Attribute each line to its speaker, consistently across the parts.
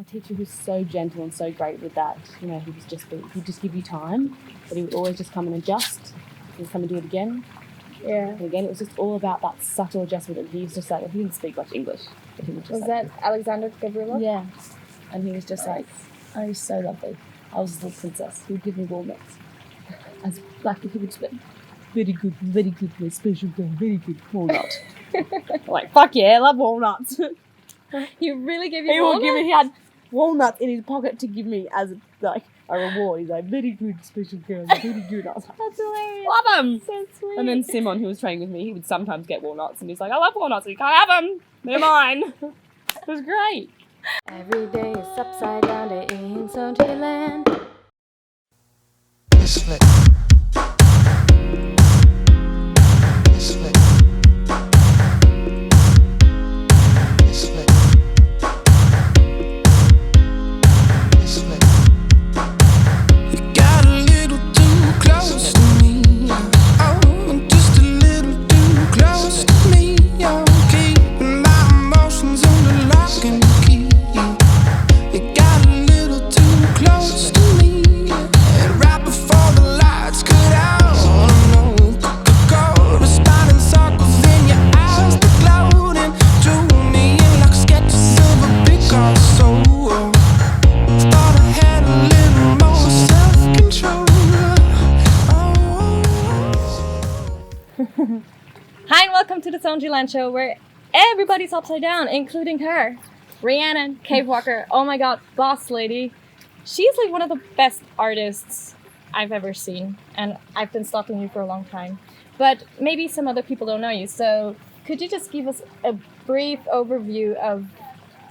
Speaker 1: my teacher was so gentle and so great with that. You know, he'd just give you time, but he would always just come and adjust. He'd come and do it again.
Speaker 2: Yeah.
Speaker 1: And again, it was just all about that subtle adjustment. And he was just like, he didn't speak much English. But he was just
Speaker 2: that Alexander Gabrielov?
Speaker 1: Yeah. And he was just like, oh, he's so lovely. I was his little princess. He would give me walnuts. As like, he would just be very good, my special girl, very good walnut. Like, fuck yeah, I love walnuts.
Speaker 2: He really gave you walnuts?
Speaker 1: He had walnuts in his pocket to give me as like a reward. He's like, very good, special girl, very good. I was like,
Speaker 2: that's hilarious.
Speaker 1: Love them.
Speaker 2: So sweet.
Speaker 1: And then Simon, who was training with me, he would sometimes get walnuts, and he's like, I love walnuts, you can't have them. They're mine. It was great.
Speaker 2: Every day is upside down day in Sunshine. Hi and welcome to the Sonjiland show where everybody's upside down, including her, Rhiannon Cave-Walker. Oh my god, boss lady. She's like one of the best artists I've ever seen, and I've been stalking you for a long time. But maybe some other people don't know you, so could you just give us a brief overview of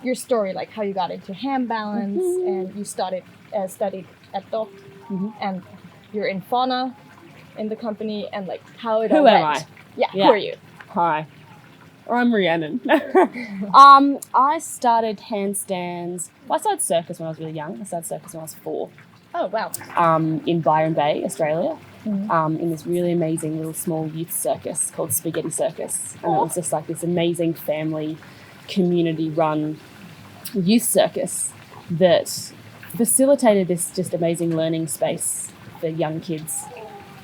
Speaker 2: your story, like how you got into handbalance, and you studied at DOT, and you're in fauna in the company, and like how it all went.
Speaker 1: Who am I?
Speaker 2: Yeah, who are you?
Speaker 1: Hi, I'm Rhiannon. I started handstands. Well, I started circus when I was really young. I started circus when I was 4.
Speaker 2: Oh, wow.
Speaker 1: In Byron Bay, Australia, in this really amazing little small youth circus called Spaghetti Circus. And it was just like this amazing family, community-run youth circus that facilitated this just amazing learning space for young kids.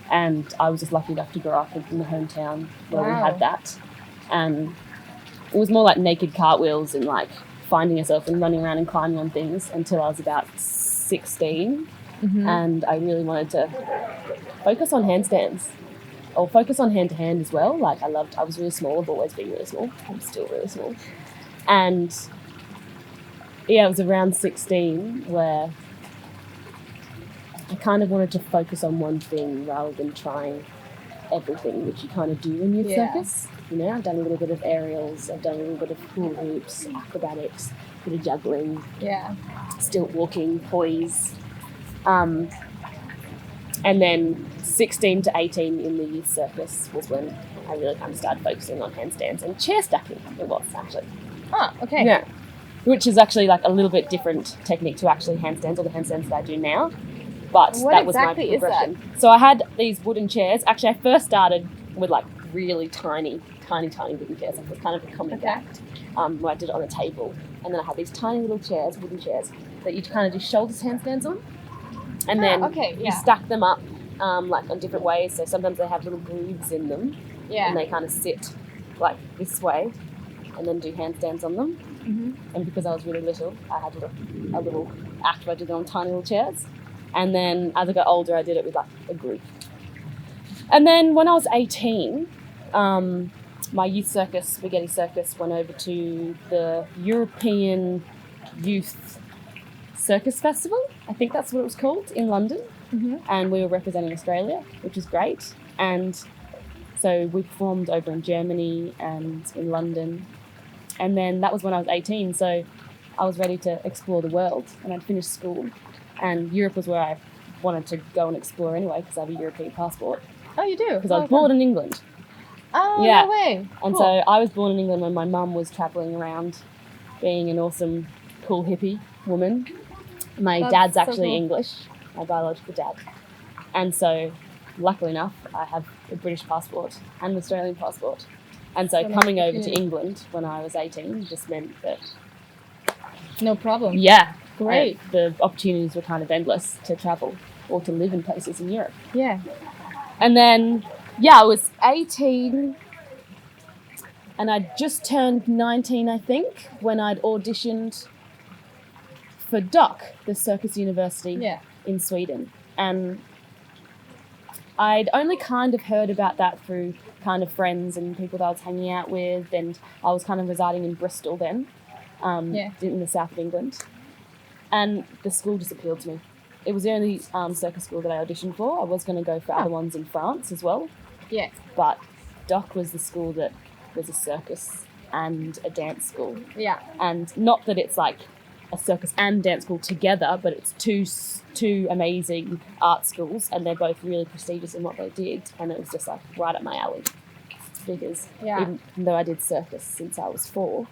Speaker 1: And I was just lucky enough to grow up in the hometown where we had that. And it was more like naked cartwheels and like finding yourself and running around and climbing on things until I was about 16. And I really wanted to focus on handstands or focus on hand-to-hand as well. Like I was really small. I've always been really small. I'm still really small. And yeah, it was around 16 where I kind of wanted to focus on one thing rather than trying everything, which you kind of do in youth circus. You know, I've done a little bit of aerials, I've done a little bit of hula hoops, acrobatics, a bit of juggling, stilt walking, poise. And then 16 to 18 in the youth circus was when I really kind of started focusing on handstands and chair stacking. It was actually.
Speaker 2: Ah, okay.
Speaker 1: Yeah, which is actually like a little bit different technique to actually handstands or the handstands that I do now. But that was my progression. So I had these wooden chairs. Actually, I first started with like really tiny wooden chairs. Like it was kind of a comic act where I did it on a table. And then I had these tiny little chairs, wooden chairs, that you kind of do shoulders handstands on. And then you stack them up like on different ways. So sometimes they have little grooves in them. Yeah. And they kind of sit like this way and then do handstands on them. And because I was really little, I had a little act where I did it on tiny little chairs. And then as I got older, I did it with like a group. And then when I was 18, my youth circus, Spaghetti Circus, went over to the European Youth Circus Festival. I think that's what it was called, in London. And we were representing Australia, which is great. And so we performed over in Germany and in London. And then that was when I was 18. So I was ready to explore the world, and I'd finished school. And Europe was where I wanted to go and explore anyway because I have a European passport.
Speaker 2: Oh, you do?
Speaker 1: Because I was born in England.
Speaker 2: Oh, no way.
Speaker 1: And so I was born in England when my mum was travelling around being an awesome, cool hippie woman. My dad's actually English, my biological dad. And so, luckily enough, I have a British passport and an Australian passport. And so coming over to England when I was 18 just meant that
Speaker 2: No problem.
Speaker 1: Yeah.
Speaker 2: Great.
Speaker 1: The opportunities were kind of endless to travel or to live in places in Europe.
Speaker 2: Yeah.
Speaker 1: And then, I was 18 and I'd just turned 19, I think, when I'd auditioned for DOC, the Circus University in Sweden. And I'd only kind of heard about that through kind of friends and people that I was hanging out with, and I was kind of residing in Bristol then, in the south of England. And the school just appealed to me. It was the only circus school that I auditioned for. I was going to go for other ones in France as well.
Speaker 2: Yeah.
Speaker 1: But DOC was the school that was a circus and a dance school.
Speaker 2: Yeah.
Speaker 1: And not that it's like a circus and dance school together, but it's two amazing art schools, and they're both really prestigious in what they did. And it was just like right up my alley. Because even though I did circus since I was 4,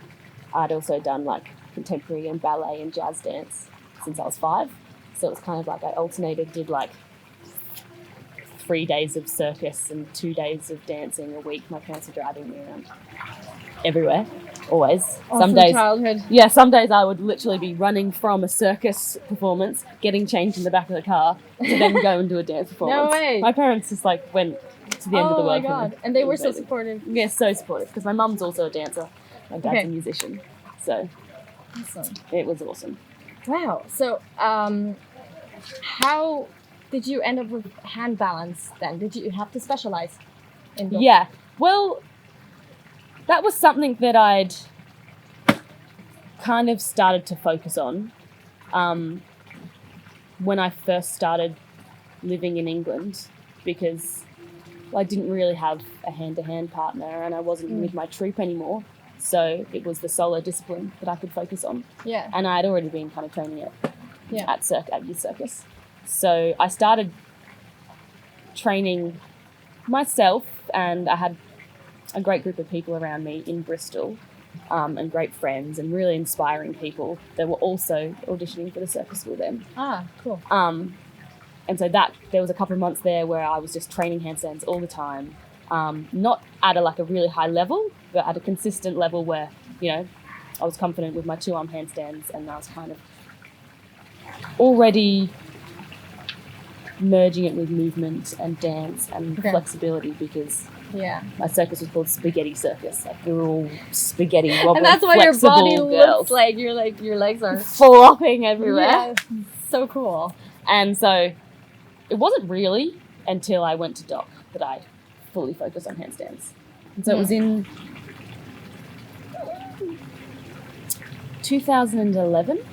Speaker 1: I'd also done like contemporary and ballet and jazz dance since I was 5. So it was kind of like I alternated, did like 3 days of circus and 2 days of dancing a week. My parents were driving me around everywhere, always.
Speaker 2: Awesome
Speaker 1: some days,
Speaker 2: childhood.
Speaker 1: Yeah, some days I would literally be running from a circus performance, getting changed in the back of the car to then go and do a dance performance.
Speaker 2: No way.
Speaker 1: My parents just like went to the end of the world.
Speaker 2: Oh my God. And they were so supportive.
Speaker 1: Yeah, so supportive, because my mum's also a dancer. My dad's a musician. So
Speaker 2: awesome.
Speaker 1: It was awesome.
Speaker 2: Wow. So how did you end up with hand balance then? Did you have to specialize in those?
Speaker 1: Yeah. Well, that was something that I'd kind of started to focus on when I first started living in England, because I didn't really have a hand-to-hand partner and I wasn't with my troupe anymore. So it was the solo discipline that I could focus on.
Speaker 2: Yeah.
Speaker 1: And I'd already been kind of training it at youth circus. So I started training myself, and I had a great group of people around me in Bristol, and great friends and really inspiring people that were also auditioning for the circus school then.
Speaker 2: Ah, cool.
Speaker 1: And so there was a couple of months there where I was just training handstands all the time. Not at a really high level, but at a consistent level where, I was confident with my 2-arm handstands, and I was kind of already merging it with movement and dance and flexibility, because my circus was called Spaghetti Circus. Like, we were all spaghetti wobbly,
Speaker 2: and that's why your body
Speaker 1: girls.
Speaker 2: looks like your legs are
Speaker 1: flopping everywhere.
Speaker 2: Yeah, so cool.
Speaker 1: And so it wasn't really until I went to DOC that I fully focused on handstands. And so it was in 2011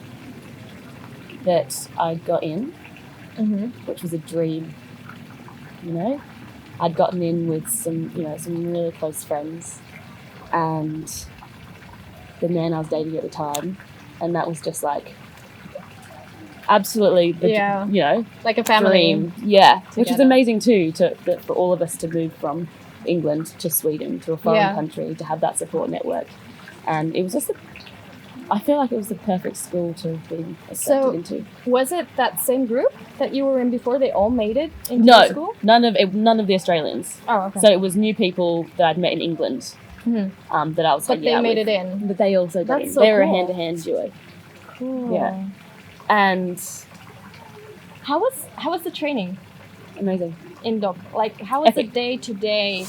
Speaker 1: that I got in, which was a dream. I'd gotten in with some really close friends and the man I was dating at the time, and that was just like absolutely
Speaker 2: like a family
Speaker 1: dream. Yeah, together. Which is amazing too, for all of us to move from England to Sweden, to a foreign country, to have that support network. And it was just I feel like it was the perfect school to be accepted into.
Speaker 2: Was it that same group that you were in before? They all made it into the school?
Speaker 1: None of the Australians.
Speaker 2: Oh, okay.
Speaker 1: So it was new people that I'd met in England that I was hanging out with. But they made
Speaker 2: it in.
Speaker 1: But they also got in.
Speaker 2: So
Speaker 1: they were
Speaker 2: cool.
Speaker 1: a hand-to-hand duo.
Speaker 2: Cool.
Speaker 1: Yeah. And
Speaker 2: how was the training?
Speaker 1: Amazing.
Speaker 2: In DOC? Like, how was the day-to-day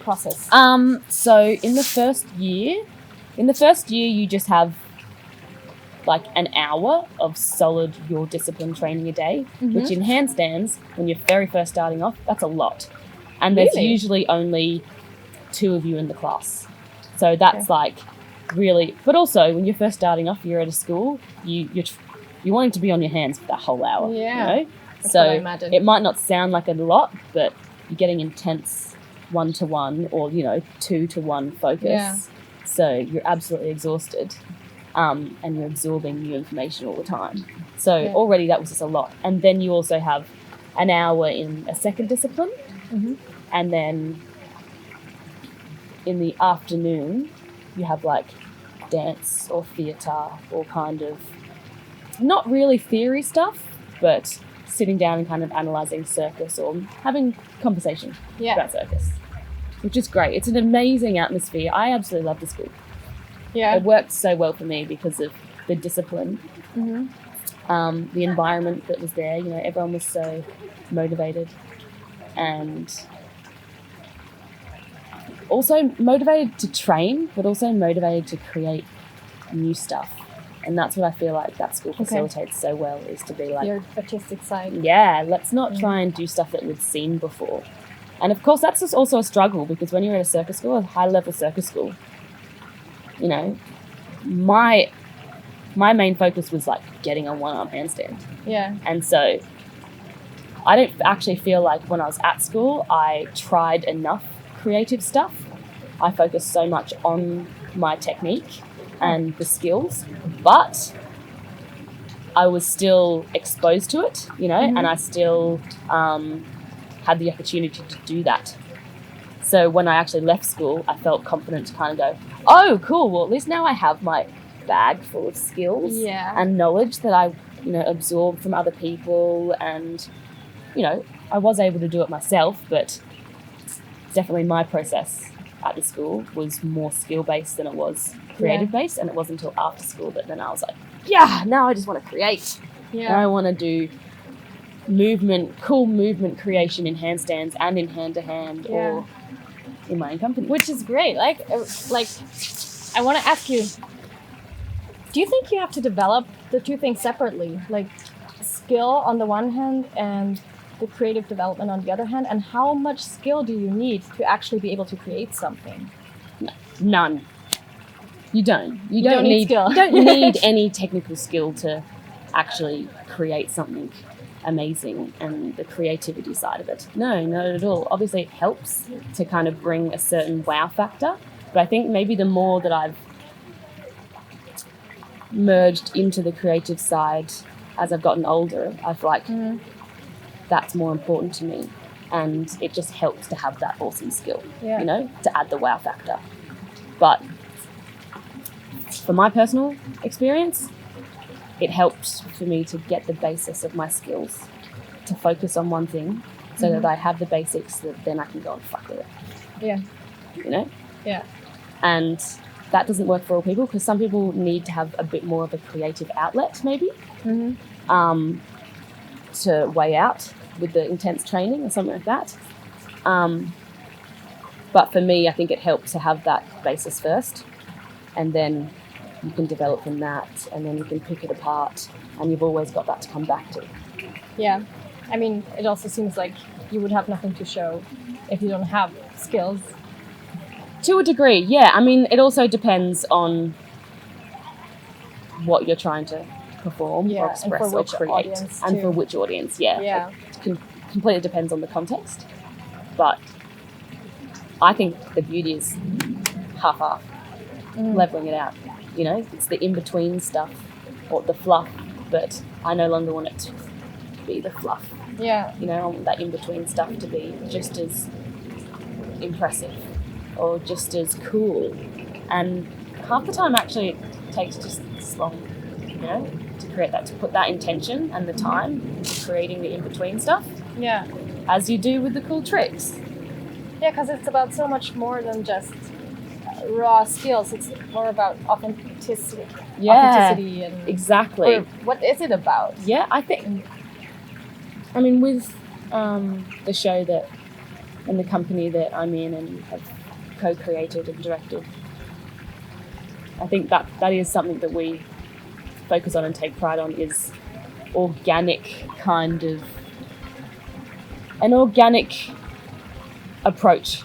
Speaker 2: process?
Speaker 1: So in the first year, you just have like an hour of solid your discipline training a day, which in handstands, when you're very first starting off, that's a lot. And there's usually only 2 of you in the class. So that's like really, but also when you're first starting off, you're at a school, you're wanting to be on your hands for that whole hour.
Speaker 2: Yeah.
Speaker 1: That's so it might not sound like a lot, but you're getting intense 1-to-1 or 2-to-1 focus. Yeah. So you're absolutely exhausted, and you're absorbing new information all the time. So already that was just a lot. And then you also have an hour in a second discipline, and then in the afternoon you have like dance or theatre or kind of not really theory stuff, but sitting down and kind of analysing circus or having conversation about circus, which is great. It's an amazing atmosphere. I absolutely love the school. Yeah. It worked so well for me because of the discipline,
Speaker 2: Mm-hmm.
Speaker 1: the environment that was there. You know, everyone was so motivated and also motivated to train, but also motivated to create new stuff. And that's what I feel like that school facilitates so well, is to be like,
Speaker 2: Your artistic side.
Speaker 1: yeah, let's not try and do stuff that we've seen before. And of course, that's just also a struggle, because when you're at a circus school, a high-level circus school, you know, my main focus was like getting a one-arm handstand.
Speaker 2: Yeah.
Speaker 1: And so I don't actually feel like when I was at school, I tried enough creative stuff. I focused so much on my technique and the skills, but I was still exposed to it, you know, and I still had the opportunity to do that. So when I actually left school, I felt confident to kind of go, oh, cool, well, at least now I have my bag full of skills and knowledge that I, you know, absorbed from other people. And, you know, I was able to do it myself, but definitely my process at the school was more skill-based than it was creative-based, and it wasn't until after school that then I was like, yeah, now I just want to create.
Speaker 2: Yeah.
Speaker 1: Now I want to do cool movement creation in handstands and in hand-to-hand or in my own company.
Speaker 2: Which is great. Like I want to ask you, do you think you have to develop the two things separately? Like skill on the one hand and the creative development on the other hand? And how much skill do you need to actually be able to create something?
Speaker 1: None. You don't. You
Speaker 2: don't need skill.
Speaker 1: You don't need any technical skill to actually create something amazing, and the creativity side of it. No, not at all. Obviously, it helps to kind of bring a certain wow factor, but I think maybe the more that I've merged into the creative side as I've gotten older, I feel like that's more important to me, and it just helps to have that awesome skill, you know, to add the wow factor. But for my personal experience, it helps for me to get the basis of my skills, to focus on one thing so that I have the basics, that then I can go and fuck with it. Yeah. You know?
Speaker 2: Yeah.
Speaker 1: And that doesn't work for all people, because some people need to have a bit more of a creative outlet maybe to weigh out with the intense training or something like that. But for me, I think it helps to have that basis first, and then you can develop from that, and then you can pick it apart, and you've always got that to come back to.
Speaker 2: Yeah. I mean, it also seems like you would have nothing to show if you don't have skills.
Speaker 1: To a degree, yeah. I mean, it also depends on what you're trying to perform or express or create, and for which audience, it completely depends on the context. But I think the beauty is half-half, leveling it out. You know, it's the in-between stuff, or the fluff, but I no longer want it to be the fluff.
Speaker 2: Yeah.
Speaker 1: You know, I want that in-between stuff to be just as impressive or just as cool. And half the time actually it takes just as long, you know, to create that, to put that intention and the time into creating the in-between stuff.
Speaker 2: Yeah.
Speaker 1: As you do with the cool tricks.
Speaker 2: Yeah, because it's about so much more than just raw skills. It's more about authenticity. Authenticity and
Speaker 1: exactly.
Speaker 2: Or what is it about?
Speaker 1: Yeah, I think. I mean, with the show that and the company that I'm in and have co-created and directed, I think that is something that we focus on and take pride on, is organic kind of an organic approach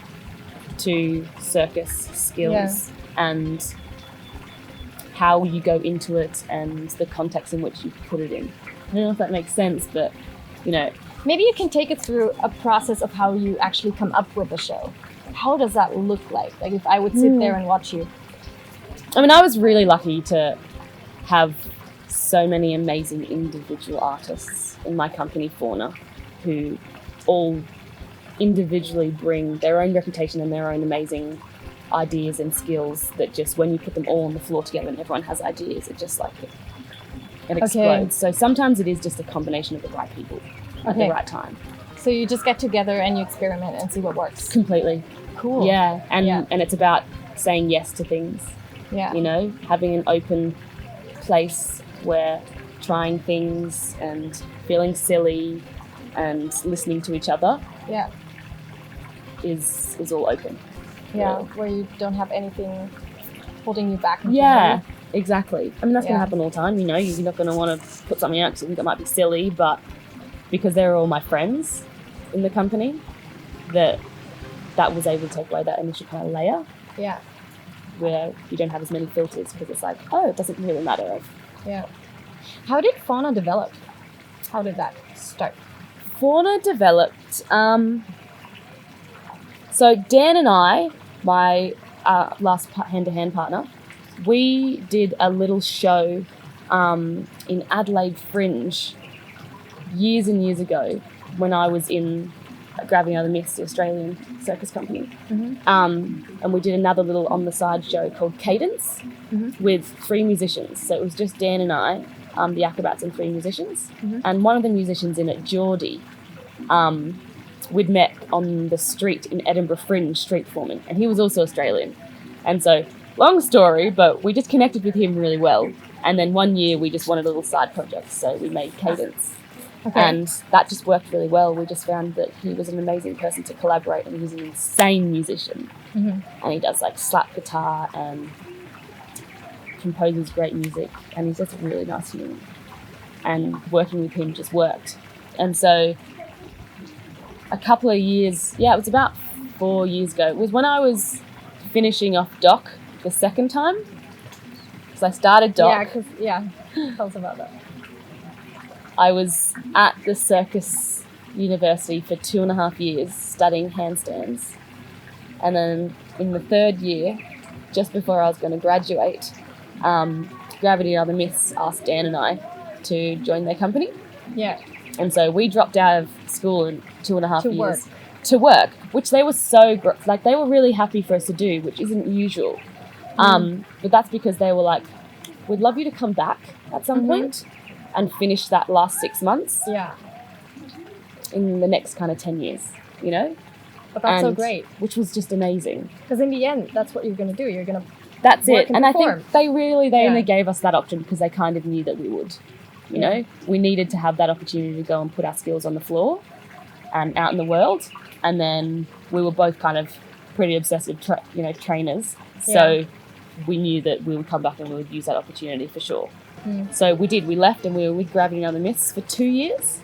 Speaker 1: to circus skills and how you go into it and the context in which you put it in. I don't know if that makes sense, but, you know.
Speaker 2: Maybe you can take it through a process of how you actually come up with a show. How does that look like? Like if I would sit there and watch you.
Speaker 1: I mean, I was really lucky to have so many amazing individual artists in my company, Fauna, who all individually bring their own reputation and their own amazing ideas and skills that just, when you put them all on the floor together and everyone has ideas, it just like it explodes. So sometimes it is just a combination of the right people at the right time.
Speaker 2: So you just get together and you experiment and see what works.
Speaker 1: Completely.
Speaker 2: Cool.
Speaker 1: Yeah, and it's about saying yes to things.
Speaker 2: Yeah.
Speaker 1: You know, having an open place where trying things and feeling silly and listening to each other
Speaker 2: Yeah.
Speaker 1: is all open.
Speaker 2: Yeah.
Speaker 1: really.
Speaker 2: Where you don't have anything holding you back.
Speaker 1: Yeah, exactly. I mean, that's going
Speaker 2: Yeah.
Speaker 1: to happen all the time. You know, you're not going to want to put something out because you think it might be silly, but because they're all my friends in the company, that was able to take away that initial kind of layer
Speaker 2: Yeah.
Speaker 1: where you don't have as many filters because it's like, oh, it doesn't really matter.
Speaker 2: Yeah. How did fauna develop? How did that start?
Speaker 1: Fauna developed. So Dan and I, my last hand-to-hand partner, we did a little show in Adelaide Fringe years and years ago when I was in Gravity Out of the Myths, the Australian circus company. And we did another little on-the-side show called Cadence with 3 musicians. So it was just Dan and I, the acrobats, and 3 musicians. And one of the musicians in it, Geordie, we'd met on the street in Edinburgh Fringe street performing, and he was also Australian. And so, long story, but we just connected with him really well. And then one year we just wanted a little side project, so we made Cadence.
Speaker 2: Okay.
Speaker 1: And that just worked really well. We just found that he was an amazing person to collaborate, and he's an insane musician. And he does like slap guitar and composes great music, and he's just a really nice human. And working with him just worked. And so a couple of years, it was about 4 years ago. It was when I was finishing off doc the second time. Because I started doc.
Speaker 2: Tell us about that.
Speaker 1: I was at the circus university for 2.5 years studying handstands. And then in the 3rd year, just before I was going to graduate, Gravity Out of the Myths asked Dan and I to join their company.
Speaker 2: Yeah.
Speaker 1: And so we dropped out of school in 2.5 years.
Speaker 2: Work.
Speaker 1: To work, which they were they were really happy for us to do, which isn't usual. But that's because they were like, we'd love you to come back at some point and finish that last 6 months.
Speaker 2: Yeah.
Speaker 1: In the next kind of 10 years, you know?
Speaker 2: But that's so great.
Speaker 1: Which was just amazing.
Speaker 2: Because in the end, that's what you're going to do. You're going to
Speaker 1: That's it. And
Speaker 2: perform.
Speaker 1: I think they only gave us that option because they kind of knew that we would. You know? We needed to have that opportunity to go and put our skills on the floor and out in the world. And then we were both kind of pretty obsessive, trainers. So we knew that we would come back and we would use that opportunity for sure. So we did. We left and we were with Gravity Out of the Myths for 2 years.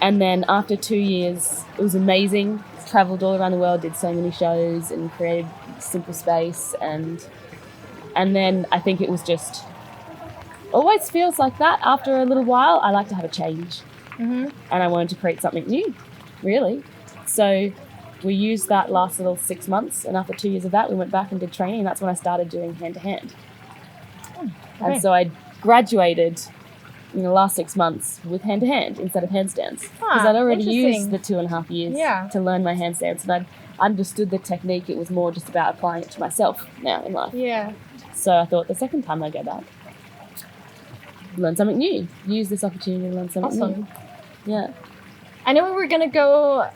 Speaker 1: And then after 2 years, it was amazing. Travelled all around the world, did so many shows and created Simple Space. And then I think it was just, always feels like that. After a little while, I like to have a change. And I wanted to create something new, really. So we used that last little 6 months. And after 2 years of that, we went back and did training. And that's when I started doing hand-to-hand. And so I graduated in the last 6 months with hand-to-hand instead of handstands. Because I'd already used the 2.5 years to learn my handstands. And I'd understood the technique. It was more just about applying it to myself now in life.
Speaker 2: Yeah.
Speaker 1: So I thought the second time I go back, learn something new. Use this opportunity to learn something new. Yeah.
Speaker 2: I know we were going to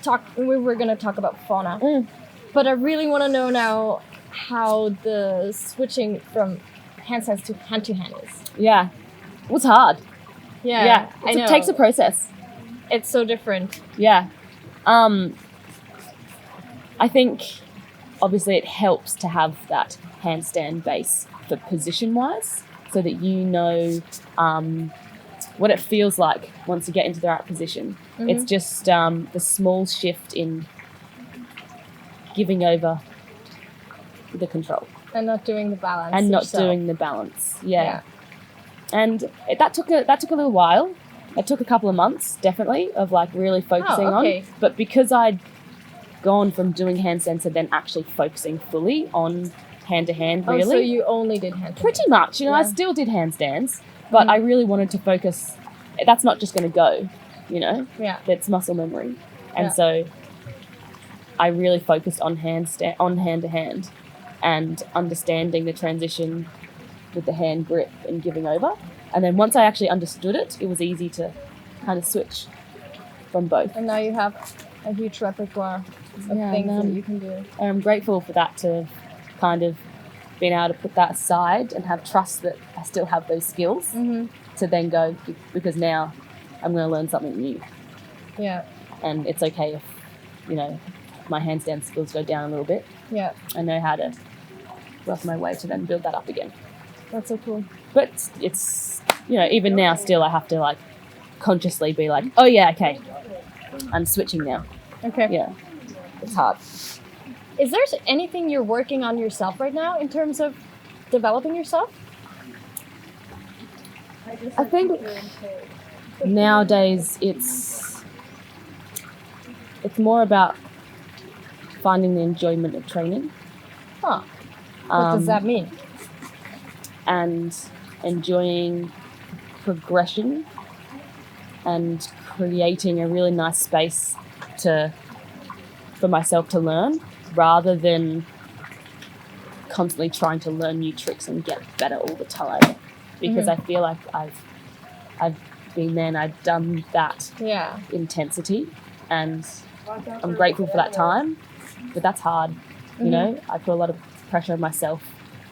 Speaker 2: talk about fauna. But I really want to know now how the switching from handstands to hand is.
Speaker 1: Yeah. It was hard.
Speaker 2: Yeah.
Speaker 1: It takes a process.
Speaker 2: It's so different.
Speaker 1: Yeah. I think obviously it helps to have that handstand base for position-wise so that you know what it feels like once you get into the right position. It's just the small shift in giving over the control.
Speaker 2: And not doing the balance.
Speaker 1: And not
Speaker 2: yourself.
Speaker 1: doing the balance. Yeah. And that took a little while. It took a couple of months, definitely, of like really focusing on. But because I'd gone from doing handstands to then actually focusing fully on hand-to-hand, really.
Speaker 2: Oh, so you only did handstands?
Speaker 1: Pretty much. I still did handstands, but I really wanted to focus. That's not just going to go,
Speaker 2: Yeah.
Speaker 1: That's muscle memory. And so I really focused on hand-to-hand and understanding the transition with the hand grip and giving over. And then once I actually understood it, it was easy to kind of switch from both.
Speaker 2: And now you have a huge repertoire of things that you can do.
Speaker 1: I'm grateful for that to kind of being able to put that aside and have trust that I still have those skills to then go, because now I'm going to learn something new.
Speaker 2: Yeah.
Speaker 1: And it's okay if, you know, my handstand skills go down a little bit.
Speaker 2: Yeah.
Speaker 1: I know how to work my way to then build that up again.
Speaker 2: That's so cool.
Speaker 1: But it's, you know, even now still I have to like consciously be like, oh yeah, okay, I'm switching now.
Speaker 2: Okay.
Speaker 1: Yeah, it's hard.
Speaker 2: Is there anything you're working on yourself right now in terms of developing yourself?
Speaker 1: I think nowadays it's more about finding the enjoyment of training.
Speaker 2: Huh. What does that mean?
Speaker 1: And enjoying progression and creating a really nice space for myself to learn, rather than constantly trying to learn new tricks and get better all the time. Because I feel like I've been there and I've done that intensity, and I'm grateful for that time, but that's hard. You know, I put a lot of pressure on myself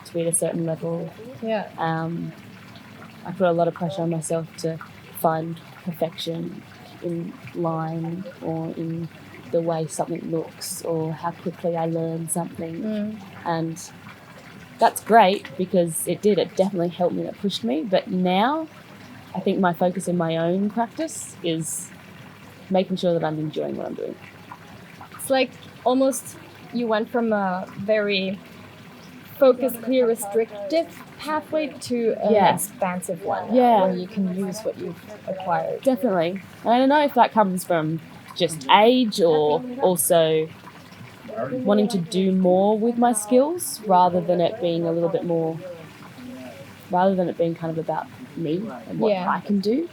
Speaker 1: to be at a certain level.
Speaker 2: Yeah.
Speaker 1: I put a lot of pressure on myself to find perfection in line or in the way something looks or how quickly I learn something. And that's great because it definitely helped me, it pushed me. But now I think my focus in my own practice is making sure that I'm enjoying what I'm doing.
Speaker 2: It's like almost you went from a very focused, clear, restrictive pathway to an expansive one where you can use what you've acquired.
Speaker 1: Definitely. And I don't know if that comes from just age or also wanting to do more with my skills rather than it being kind of about me and what I can do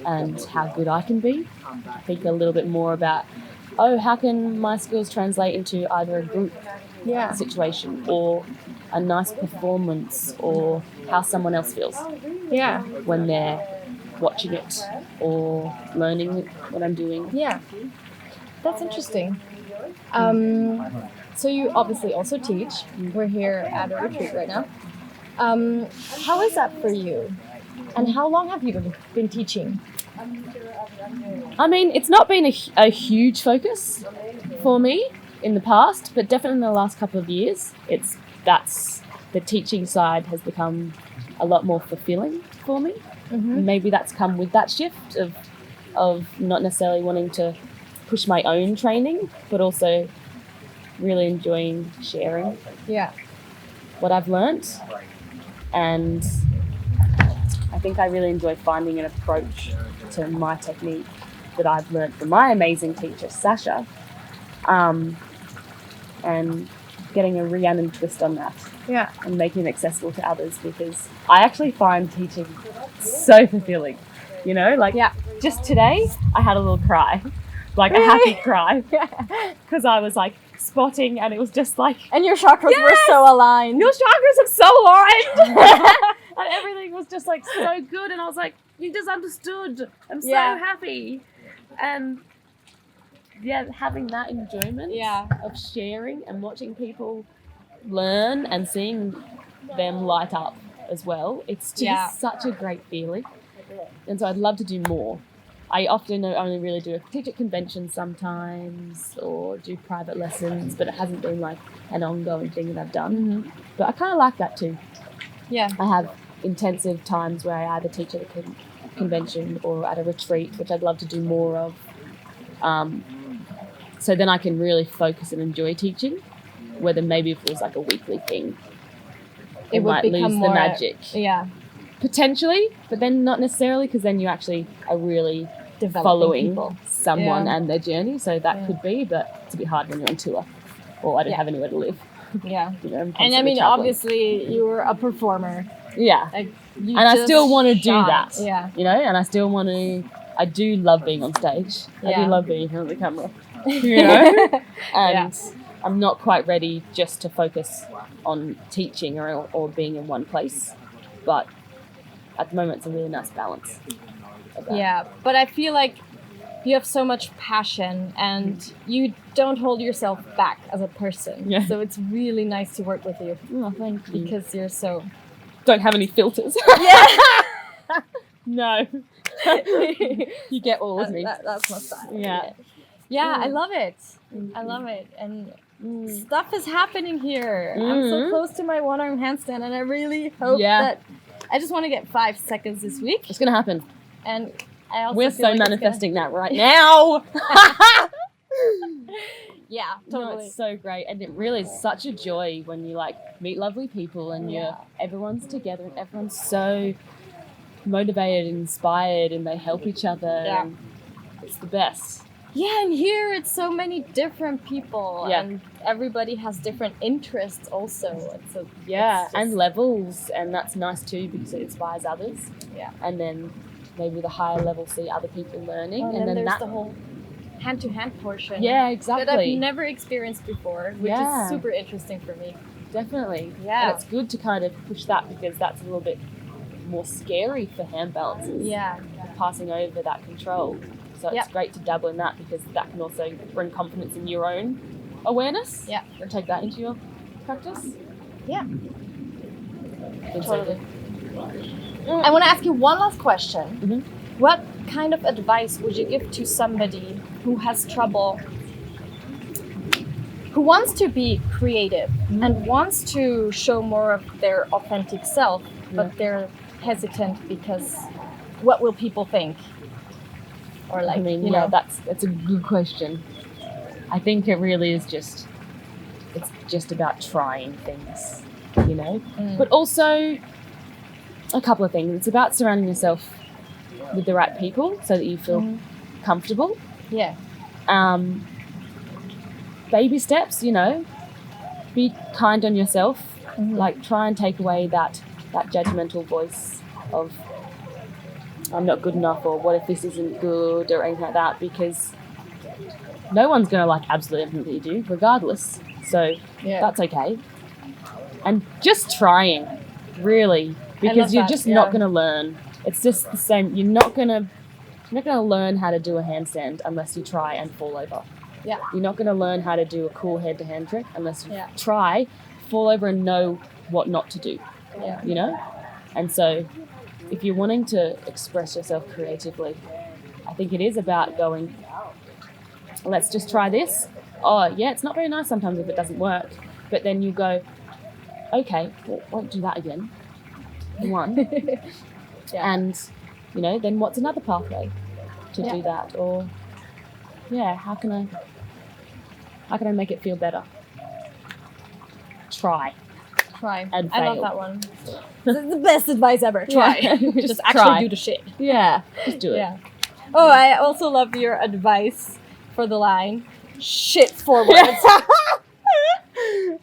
Speaker 1: and how good I can be. I think a little bit more about, how can my skills translate into either a group situation or a nice performance or how someone else feels when they're watching it or learning what I'm doing.
Speaker 2: Yeah, that's interesting. So you obviously also teach. We're here at a retreat right now. How is that for you? And how long have you been teaching?
Speaker 1: I mean, it's not been a huge focus for me in the past, but definitely in the last couple of years, the teaching side has become a lot more fulfilling for me. Maybe that's come with that shift of not necessarily wanting to push my own training, but also really enjoying sharing what I've learnt. And I think I really enjoy finding an approach to my technique that I've learnt from my amazing teacher, Sasha, and getting a Rhiannon twist on that. Yeah. And making it accessible to others, because I actually find teaching so fulfilling. You know, like just today I had a little cry, like a happy cry, because I was like spotting and it was just like...
Speaker 2: And your chakras were so aligned.
Speaker 1: Your chakras are so aligned. And everything was just like so good, and I was like, you just understood. I'm so happy. And having that enjoyment of sharing and watching people learn and seeing them light up as well, it's just such a great feeling. And so I'd love to do more. I often only really teach at conventions sometimes or do private lessons, but it hasn't been like an ongoing thing that I've done. But I kind of like that too. Yeah. I have intensive times where I either teach at a convention or at a retreat, which I'd love to do more of. So then I can really focus and enjoy teaching, whether maybe if it was like a weekly thing, it might lose the magic. Potentially, but then not necessarily, because then you actually are really following someone and their journey. So that could be, but it's a bit hard when you're on tour or I don't have anywhere to live. Yeah. You know,
Speaker 2: and I mean, traveling. Obviously, you're a performer.
Speaker 1: Yeah. Like, and I still want to do that. Yeah. You know, and I still want to, I do love being on stage. I do love being in front of the camera. You know? And I'm not quite ready just to focus on teaching or being in one place. But at the moment, it's a really nice balance.
Speaker 2: Yeah, but I feel like you have so much passion and you don't hold yourself back as a person.
Speaker 1: Yeah.
Speaker 2: So it's really nice to work with you.
Speaker 1: Oh, thank you.
Speaker 2: Because you're so...
Speaker 1: Don't have any filters.
Speaker 2: Yeah!
Speaker 1: No. You get all of me.
Speaker 2: That's my style.
Speaker 1: Yeah.
Speaker 2: Yeah, I love it. I love it. And stuff is happening here. I'm so close to my one-arm handstand, and I really hope that... I just want to get 5 seconds this week.
Speaker 1: It's going to happen.
Speaker 2: And I also
Speaker 1: We're
Speaker 2: feel
Speaker 1: so
Speaker 2: like
Speaker 1: manifesting that right now.
Speaker 2: Yeah,
Speaker 1: No,
Speaker 2: totally.
Speaker 1: it's so great, and it really is such a joy when you like meet lovely people and everyone's together and everyone's so motivated and inspired and they help each other.
Speaker 2: Yeah.
Speaker 1: And it's the best.
Speaker 2: Yeah, and here it's so many different people, and everybody has different interests also.
Speaker 1: And levels, and that's nice too because it inspires others.
Speaker 2: Yeah.
Speaker 1: And then maybe the higher level see other people learning,
Speaker 2: and then there's the whole hand-to-hand portion.
Speaker 1: Yeah, exactly.
Speaker 2: That I've never experienced before, which is super interesting for me.
Speaker 1: Definitely.
Speaker 2: Yeah.
Speaker 1: And it's good to kind of push that because that's a little bit more scary for hand balances.
Speaker 2: Yeah.
Speaker 1: Passing over that control. So it's great to dabble in that because that can also bring confidence in your own awareness.
Speaker 2: Yeah.
Speaker 1: And take that into your practice.
Speaker 2: Yeah.
Speaker 1: Totally.
Speaker 2: I want to ask you one last question.
Speaker 1: Mm-hmm.
Speaker 2: What kind of advice would you give to somebody who has trouble, who wants to be creative and wants to show more of their authentic self, but they're hesitant because what will people think? Or like,
Speaker 1: that's a good question. I think it really is it's just about trying things, But also a couple of things. It's about surrounding yourself with the right people so that you feel comfortable.
Speaker 2: Yeah.
Speaker 1: Baby steps, be kind on yourself. Like try and take away that judgmental voice of I'm not good enough or what if this isn't good or anything like that, because no one's going to like absolutely everything that you do regardless. So that's okay. And just trying, really, because you're just not going to learn. It's just the same. You're not going to learn how to do a handstand unless you try and fall over.
Speaker 2: Yeah.
Speaker 1: You're not going to learn how to do a cool head-to-hand trick unless you try, fall over and know what not to do.
Speaker 2: Yeah.
Speaker 1: And so if you're wanting to express yourself creatively, I think it is about going, let's just try this. Oh, yeah, it's not very nice sometimes if it doesn't work. But then you go, okay, well, won't do that again. One. And, then what's another pathway to do that? Or, how can I make it feel better? Try. And
Speaker 2: I
Speaker 1: fail.
Speaker 2: love that one. This is the best advice ever. Try. Just actually
Speaker 1: try.
Speaker 2: do the shit.
Speaker 1: Yeah, just do it.
Speaker 2: Yeah. Oh, I also love your advice for the line, shit forwards.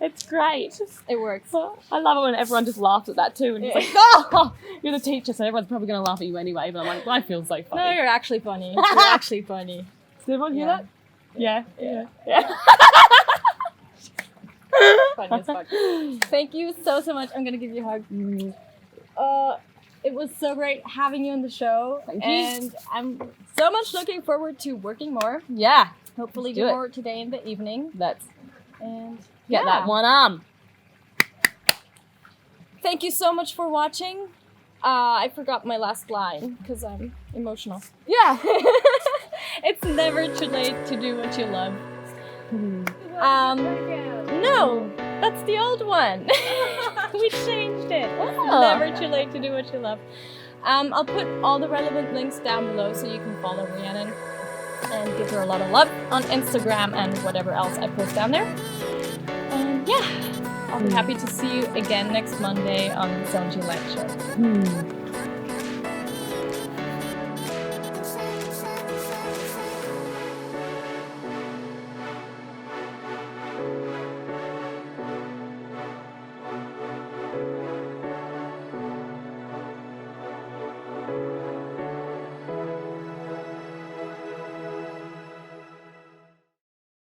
Speaker 1: It's great.
Speaker 2: It works.
Speaker 1: I love it when everyone just laughs at that too. And it's like, oh, you're the teacher, so everyone's probably going to laugh at you anyway. But I'm like, I feel so funny.
Speaker 2: No, you're actually funny. You're actually funny.
Speaker 1: Does everyone hear that? Yeah.
Speaker 2: Funny as fuck. Thank you so much. I'm gonna give you a hug. It was so great having you on the show.
Speaker 1: Thank you.
Speaker 2: And I'm so much looking forward to working more.
Speaker 1: Yeah.
Speaker 2: Hopefully do more today in the evening. And
Speaker 1: get that one arm.
Speaker 2: Thank you so much for watching. I forgot my last line because I'm emotional. Yeah. It's never too late to do what you love. No, that's the old one. We changed it. It's never too late to do what you love. I'll put all the relevant links down below so you can follow Rhiannon and give her a lot of love on Instagram and whatever else I post down there. And I'll be happy to see you again next Monday on the Sonji Light Show.